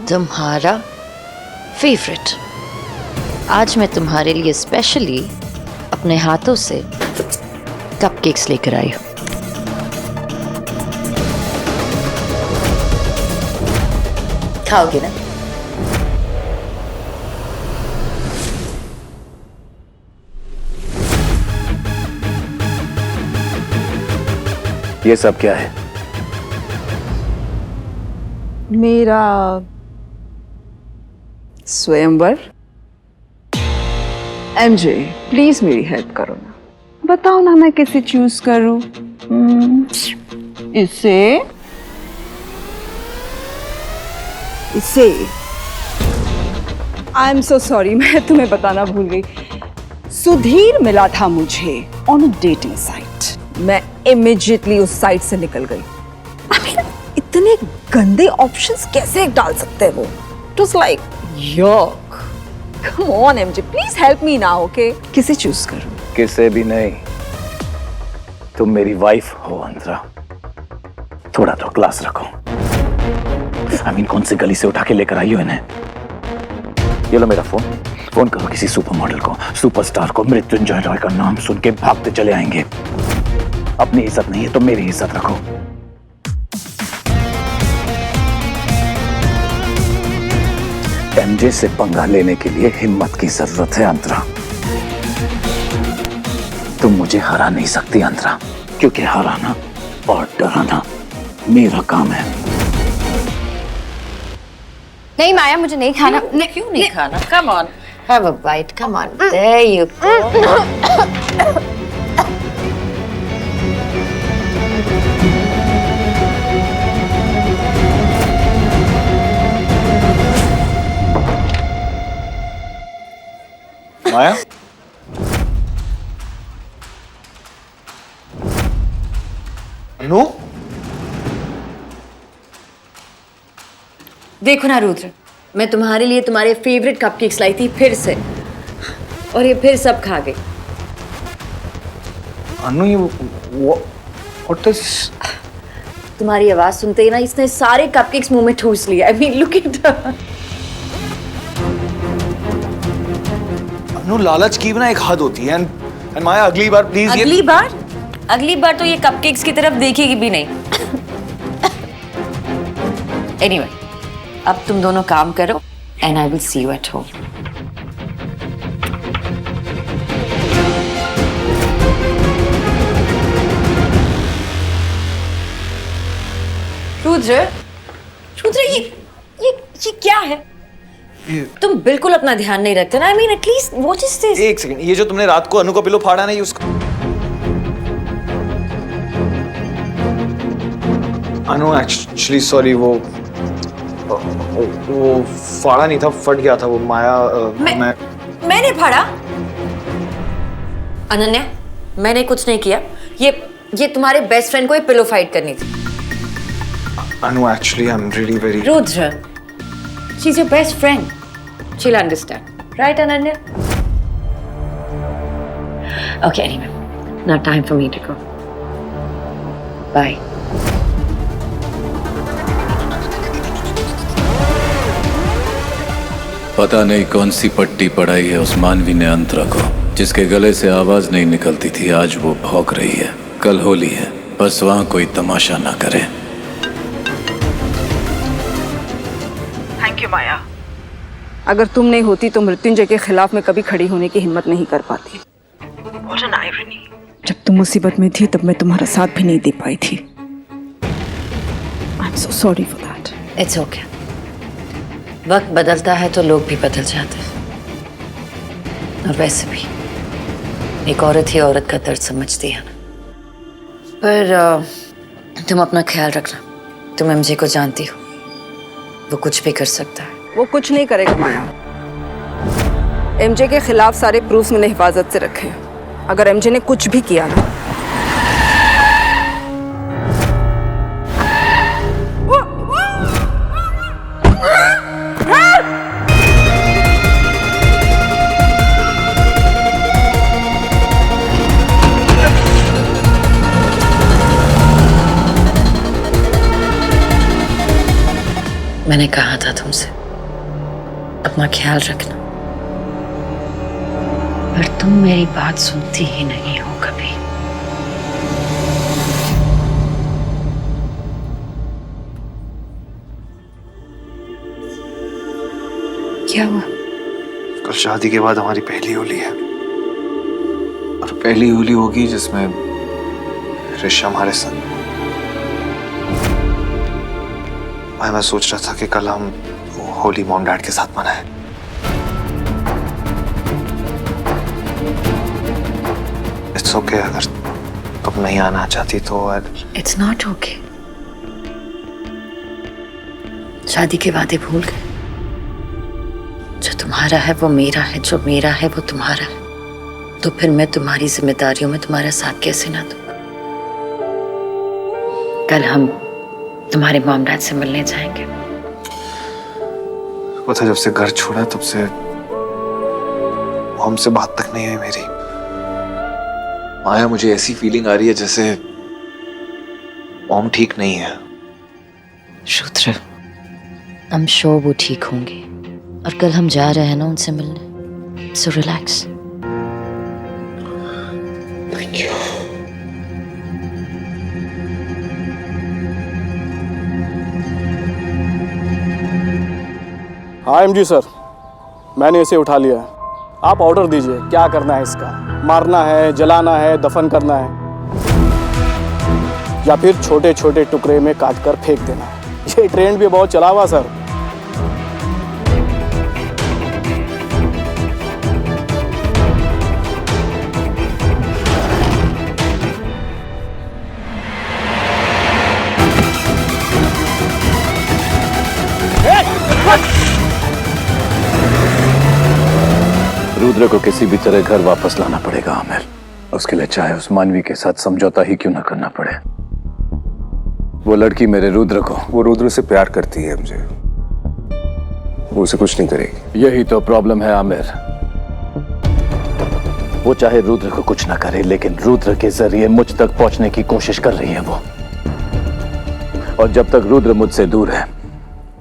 तुम्हारा फेवरेट। आज मैं तुम्हारे लिए स्पेशली अपने हाथों से कपकेक्स लेकर आई हूँ। खाओगे ना? ये सब क्या है? मेरा स्वयंवर। एमजे प्लीज मेरी हेल्प करो ना, बताओ ना मैं कैसे चूज करूं। इसे इसे आई एम सो सॉरी, मैं तुम्हें बताना भूल गई। सुधीर मिला था मुझे ऑन अ डेटिंग साइट। मैं इमीडिएटली उस साइट से निकल गई। I mean, इतने गंदे ऑप्शंस कैसे डाल सकते हैं वो? It was like yuck. Come on MJ, please help me now, okay? किसे चूज करूं? किसे भी नहीं, तुम मेरी वाइफ हो अंतरा। थोड़ा तो क्लास रखो। I mean, कौन सी गली से उठा के लेकर आई हो इन्हें? ये लो मेरा फोन करो किसी सुपर मॉडल को, सुपरस्टार को। मृत्युंजय रॉय का नाम सुन के भागते चले आएंगे। अपनी इज्जत नहीं है तो मेरी इज्जत रखो। एमजे से पंगा लेने के लिए हिम्मत की जरूरत है अंतरा। तुम मुझे हरा नहीं सकती अंतरा, क्योंकि हराना और डराना मेरा काम है। नहीं माया, मुझे नहीं खाना। क्यों नहीं खाना? Come on, have a bite. Come on, there you go. माया, अनु, देखो ना रुद्र, मैं तुम्हारे लिए तुम्हारे फेवरेट कपकेक्स लाई थी फिर से, और ये फिर सब खा गई। अनु ये what is? तुम्हारी आवाज सुनते ही ना इसने सारे कपकेक्स मुंह में ठूस लिया। I mean, look at her. अनु लालच की भी ना एक हद होती है। एंड माया अगली बार प्लीज। अगली बार तो ये कपकेक्स की तरफ देखेगी भी नहीं। Anyway, अब तुम दोनों काम करो and I will see you at home. Rudra, ये क्या है? तुम बिल्कुल अपना ध्यान नहीं रखते ना। I mean, at least what is this? एक सेकंड, ये जो तुमने रात को अनु का पिलो फाड़ा ना, ये उसका। अनु एक्चुअली सॉरी, वो फाड़ा नहीं था, फट गया था वो। माया मैंने फाड़ा? अनन्या, मैंने कुछ नहीं किया। ये तुम्हारे बेस्ट फ्रेंड को ये पिलो फाइट करनी थी। Anu actually I am really very. Rudra, she is your best friend, she'll understand, right Ananya? Okay, anyway, now time for me to go. Bye. पता नहीं कौन सी पट्टी पढ़ाई है उस मानवी ने अंतरा को, जिसके गले से आवाज नहीं निकलती थी, आज वो भौंक रही है। कल होली है, बस वहां कोई तमाशा ना करे। थैंक यू माया। अगर तुम नहीं होती तो मृत्युंजय के खिलाफ मैं कभी खड़ी होने की हिम्मत नहीं कर पाती। What an irony. जब तुम मुसीबत में थी तब मैं तुम्हारा साथ भी नहीं दे पाई थी। I'm so sorry for that. It's okay. वक्त बदलता है तो लोग भी बदल जाते हैं। और वैसे भी एक औरत ही औरत का दर्द समझती है ना। पर तुम अपना ख्याल रखना। तुम एमजे को जानती हो, वो कुछ भी कर सकता है। वो कुछ नहीं करेगा माया। एमजे के खिलाफ सारे प्रूफ्स मैंने हिफाजत से रखे हैं। अगर एमजे ने कुछ भी किया ना, मैंने कहा था तुमसे अपना ख्याल रखना, पर तुम मेरी बात सुनती ही नहीं हो कभी। क्या हुआ? कल शादी के बाद हमारी पहली होली है, और पहली होली होगी जिसमें ऋषा हमारे साथ। मैं सोच रहा था कि कल हम होली मॉम डैड के साथ मनाएं। इट्स ओके अगर तुम नहीं आना चाहती तो। It's not okay. शादी के वादे भूल गए। जो तुम्हारा है वो मेरा है, जो मेरा है वो तुम्हारा है। तो फिर मैं तुम्हारी जिम्मेदारियों में तुम्हारा साथ कैसे ना दूंगा? कल हम तुम्हारे मॉम डैड से मिलने जाएंगे। पता जब से घर छोड़ा तब से हमसे बात तक नहीं हुई मेरी। माया, मुझे ऐसी फीलिंग आ रही है जैसे मॉम ठीक नहीं है। रुद्र, आई एम श्योर वो ठीक होंगे, और कल हम जा रहे हैं ना उनसे मिलने, सो रिलैक्स। Thank you. हाँ एमजी सर, मैंने इसे उठा लिया है। आप ऑर्डर दीजिए, क्या करना है इसका? मारना है, जलाना है, दफन करना है, या फिर छोटे छोटे टुकड़े में काट कर फेंक देना है। ये ट्रेंड भी बहुत चला हुआ सर। रुद्र को किसी भी तरह घर वापस लाना पड़ेगा आमिर। उसके लिए चाहे उस मानवी के साथ समझौता ही क्यों ना करना पड़े। वो लड़की मेरे रुद्र को, वो रुद्र से प्यार करती है मुझे, वो उसे कुछ नहीं करेगी। यही तो प्रॉब्लम है आमिर। वो चाहे रुद्र को कुछ ना करे, लेकिन रुद्र के जरिए मुझ तक पहुंचने की कोशिश कर रही है वो। और जब तक रुद्र मुझसे दूर है,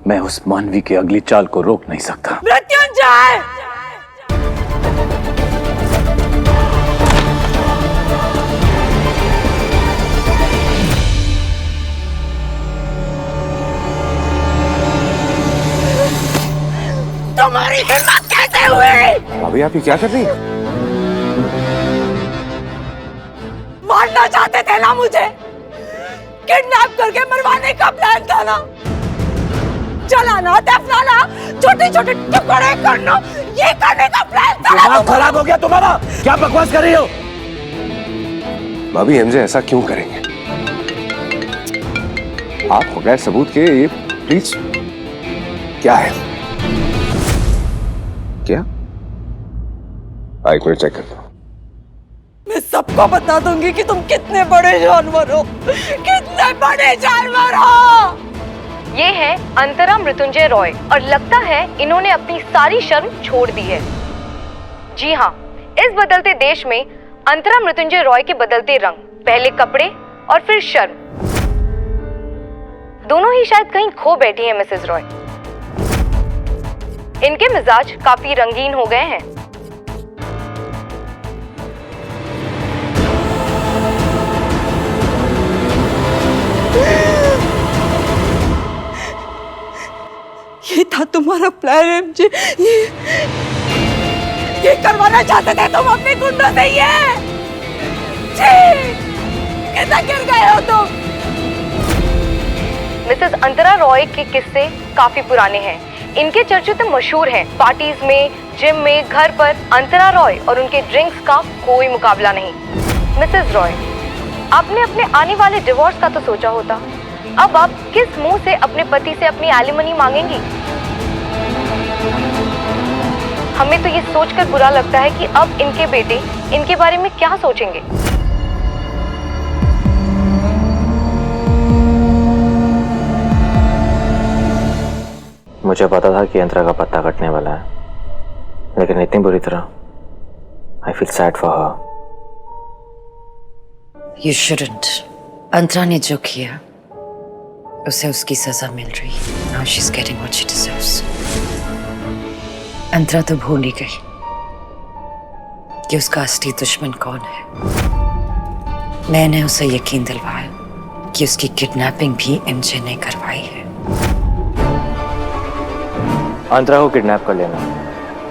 मैं उस मानवी की अगली चाल को रोक नहीं सकता। मृत्युंजय! तुम्हारी हिम्मत कैसे हुई? अभी आप ये क्या कर रही हैं? मारना चाहते थे ना मुझे, किडनैप करके मरवाने का प्लान था ना, जलाना, दफनाना, छोटे छोटे टुकड़े करना, ये करने का प्लान था। दिमाग खराब हो गया तुम्हारा? क्या बकवास कर रही हो? भाभी एमजे ऐसा क्यों करेंगे? आप बगैर सबूत के ये प्लीज। क्या है? क्या? एक मिनट चेक करता हूं। मैं सबको बता दूंगी कि तुम कितने बड़े जानवर हो, कितने बड़े जानवर हो। ये है अंतरा मृत्युंजय रॉय, और लगता है इन्होंने अपनी सारी शर्म छोड़ दी है। जी हाँ, इस बदलते देश में अंतरा मृत्युंजय रॉय के बदलते रंग, पहले कपड़े और फिर शर्म, दोनों ही शायद कहीं खो बैठी हैं मिसेस रॉय। इनके मिजाज काफी रंगीन हो गए हैं। ये था तुम्हारा प्लान एमजे? ये करवाना चाहते थे तुम अपने गुंडों से? ये कैसा गिर गए हो तुम? मिसेस अंतरा रॉय के किस्से काफी पुराने हैं। इनके चर्चे तो मशहूर हैं। पार्टीज में, जिम में, घर पर अंतरा रॉय और उनके ड्रिंक्स का कोई मुकाबला नहीं। मिसेस रॉय, आपने अपने आने वाले डिवोर्स का तो सोचा होता। अब आप किस मुंह से अपने पति से अपनी एलिमनी मांगेंगी? हमें तो ये सोचकर बुरा लगता है कि अब इनके बेटे इनके बारे में क्या सोचेंगे। मुझे पता था कि अंतरा का पत्ता कटने वाला है, लेकिन इतनी बुरी तरह। I feel sad for her. You shouldn't. Antara ने जो किया उसे उसकी सजा मिल रही है। Now she is getting what she deserves. Antara तो भूल ही गई कि उसका असली दुश्मन कौन है। मैंने उसे यकीन दिलवाया कि उसकी किडनैपिंग भी एमजे ने करवाई है। अंतरा को किडनैप कर लेना,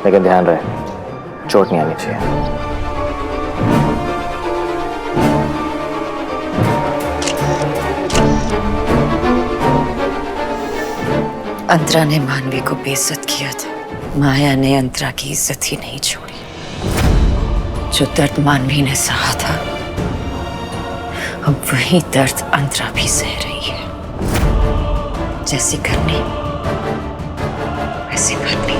लेकिन ध्यान रहे चोट नहीं आनी चाहिए। अंतरा ने मानवी को बेइज्जत किया था। माया ने अंतरा की इज्जत ही नहीं छोड़ी। जो दर्द मानवी ने सहा था, अब वही दर्द अंतरा भी सह रही है। जैसी करनी वैसी करनी।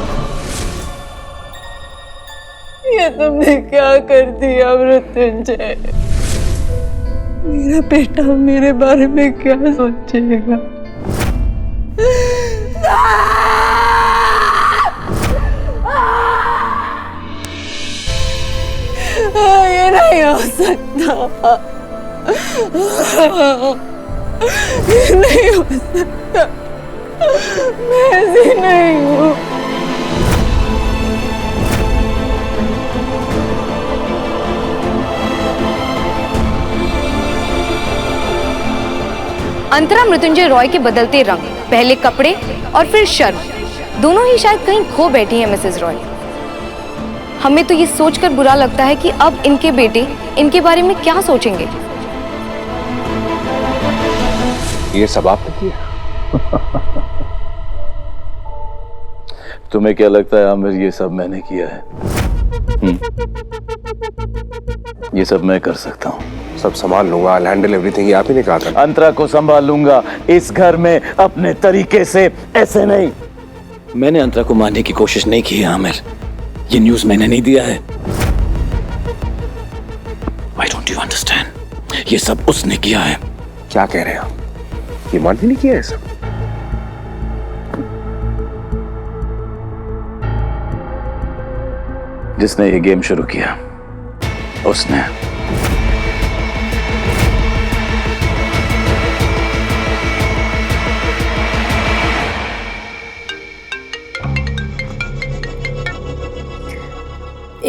ये तुमने क्या कर दिया मृत्युंजय? मेरा बेटा मेरे बारे में क्या सोचेगा? ये नहीं हो सकता। ये नहीं हो सकता। मैं ऐसी नहीं हूँ। अंतरा मृत्युंजय रॉय के बदलते रंग, पहले कपड़े और फिर शर्म, दोनों ही शायद कहीं खो बैठी हैं मिसेस रॉय। हमें तो ये सोचकर बुरा लगता है कि अब इनके बेटे इनके बारे में क्या सोचेंगे। ये सब आपने किया? तुम्हें क्या लगता है आमिर, ये सब मैंने किया है? ये सब मैं कर सकता हूँ। सब संभाल लूंगा, I'll handle everything, ये आप ही ने कहा था। अंतरा को संभाल लूंगा इस घर में अपने तरीके से, ऐसे नहीं। मैंने अंतरा को मारने की कोशिश नहीं की है आमिर। ये न्यूज़ मैंने नहीं दिया है। Why don't you understand? ये सब उसने किया है। क्या कह रहे हैं आप? ये मानवी ने किया है सब? जिसने ये गेम शुरू किया उसने।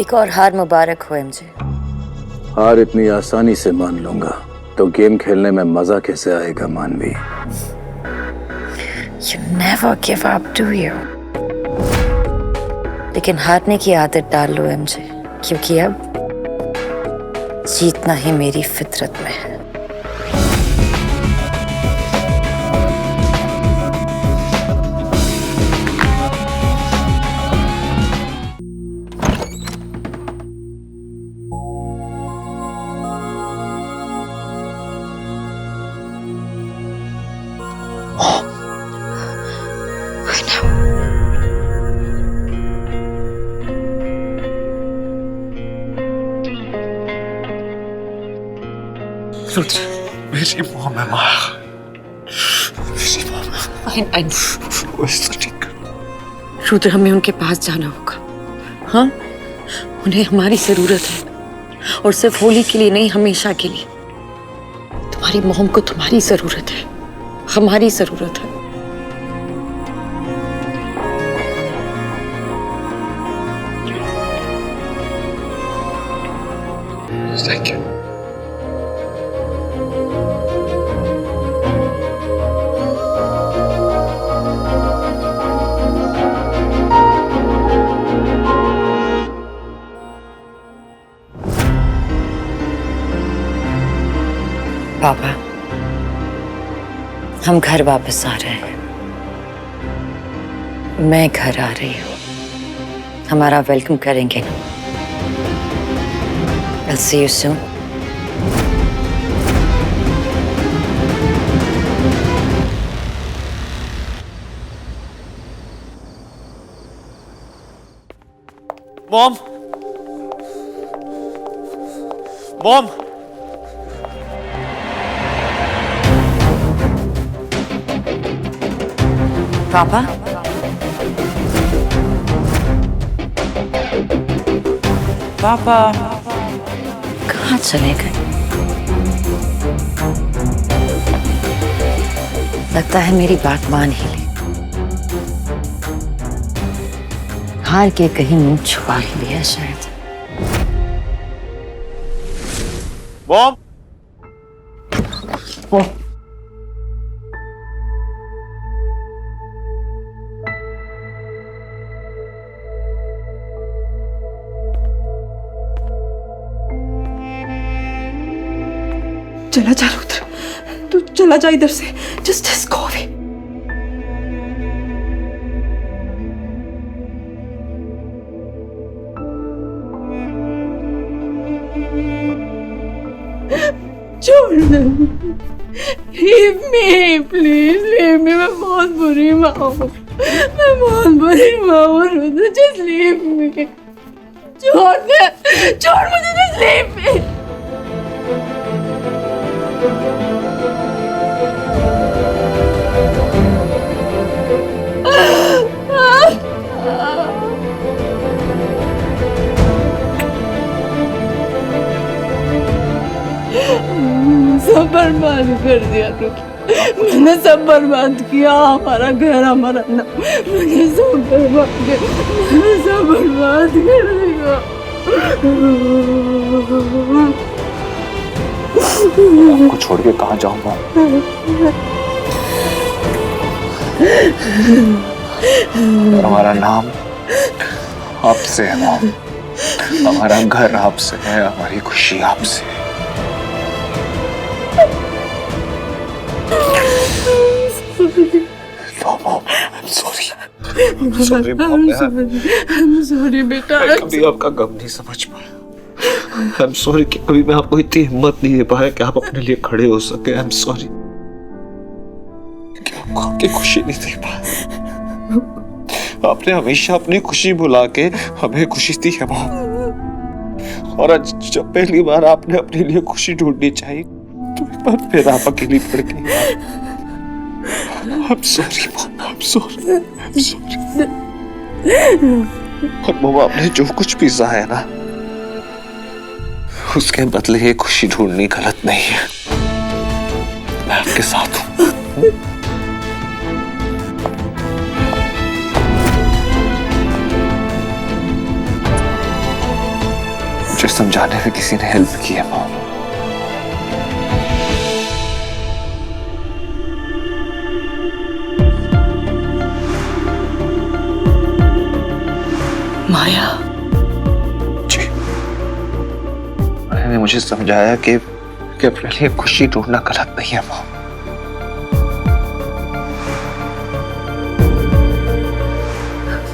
एक और हार मुबारक हो एमजे। हार इतनी आसानी से मान लूंगा तो गेम खेलने में मजा कैसे आएगा मानवी? You never give up, do you? लेकिन हारने की आदत डाल लो एमजे, क्योंकि अब जीतना ही मेरी फितरत में है। मेरी मॉम है माँ। मेरी मॉम है। वो इसको ठीक करो। रुद्र, हमें उनके पास जाना होगा। हाँ, उन्हें हमारी जरूरत है, और सिर्फ होली के लिए नहीं, हमेशा के लिए। तुम्हारी मॉम को तुम्हारी जरूरत है, हमारी जरूरत है। Thank you. पापा, हम घर वापस आ रहे हैं। मैं घर आ रही हूँ। हमारा वेलकम करेंगे ना? I'll see you soon. Mom, mom, पापा, पापा कहाँ चले गए? लगता है मेरी बात मान ही ली। हार के कहीं मुंह छुपा ही लिया शायद। मॉम, चला जा रुद्र, तू चला जा इधर से। Just go away. छोड़ दे, leave me please, leave me. मैं बहुत बुरी माँ हूँ, मैं बहुत बुरी माँ हूँ रुद्र, जस्ट लीव मी। छोड़ दे, छोड़ मुझे, जस्ट लीव मी। सब बर्बाद कर दिया रुद्र, मैंने सब बर्बाद किया। हमारा घर, हमारा नाम, मैंने सब बर्बाद किया, मैंने सब बर्बाद कर दिया। आपको छोड़ के कहाँ जाऊंगा? हमारा नाम आपसे है मॉम, हमारा घर आपसे है, हमारी खुशी आपसे है। No, Mom, I'm sorry. I'm sorry, Mom. I'm sorry बेटा। मैं कभी आपका गम नहीं समझ पाया। I'm sorry कि कभी मैं आपको इतनी हिम्मत नहीं दे पाया कि आप अपने लिए खड़े हो सके। I'm sorry कि आपको आपकी खुशी नहीं दे पाया। आपने हमेशा अपनी खुशी भुला के हमें खुशी दी है मॉम। और आज जब पहली बार आपने अपने लिए खुशी ढूंढनी चाहिए तो एक बार फिर आप अकेली पड़ गई। I'm sorry, Mom. I'm sorry. I'm sorry. और मम्मा, आपने जो कुछ भी सहा है ना, उसके बदले ये खुशी ढूंढनी गलत नहीं है। मैं आपके साथ हूँ। मुझे समझाने में किसी ने हेल्प की है मॉम। माया जी, मैंने मुझे समझाया कि अपने लिए खुशी ढूंढना गलत नहीं है मॉम।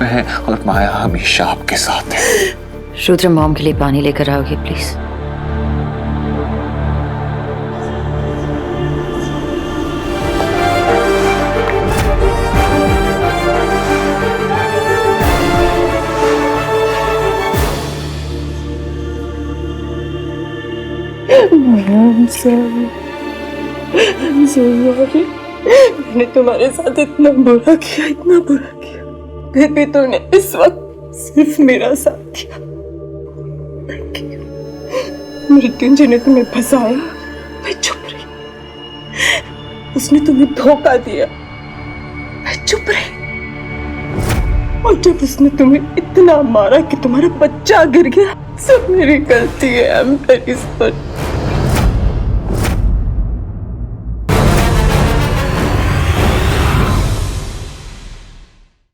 मैं और माया हमेशा आपके साथ है। रुद्र, मॉम के लिए पानी लेकर आओगे please? I'm sorry. I'm so sorry. मैंने तुम्हारे साथ इतना बुरा किया, इतना बुरा किया, फिर भी तूने इस वक्त सिर्फ मेरा साथ दिया। मृत्युंजय ने तुम्हें फंसाया, मैं चुप रही। उसने तुम्हें धोखा दिया, मैं चुप रही। और जब उसने तुम्हें इतना मारा कि तुम्हारा बच्चा गिर गया, सब मेरी गलती है। I'm very sorry.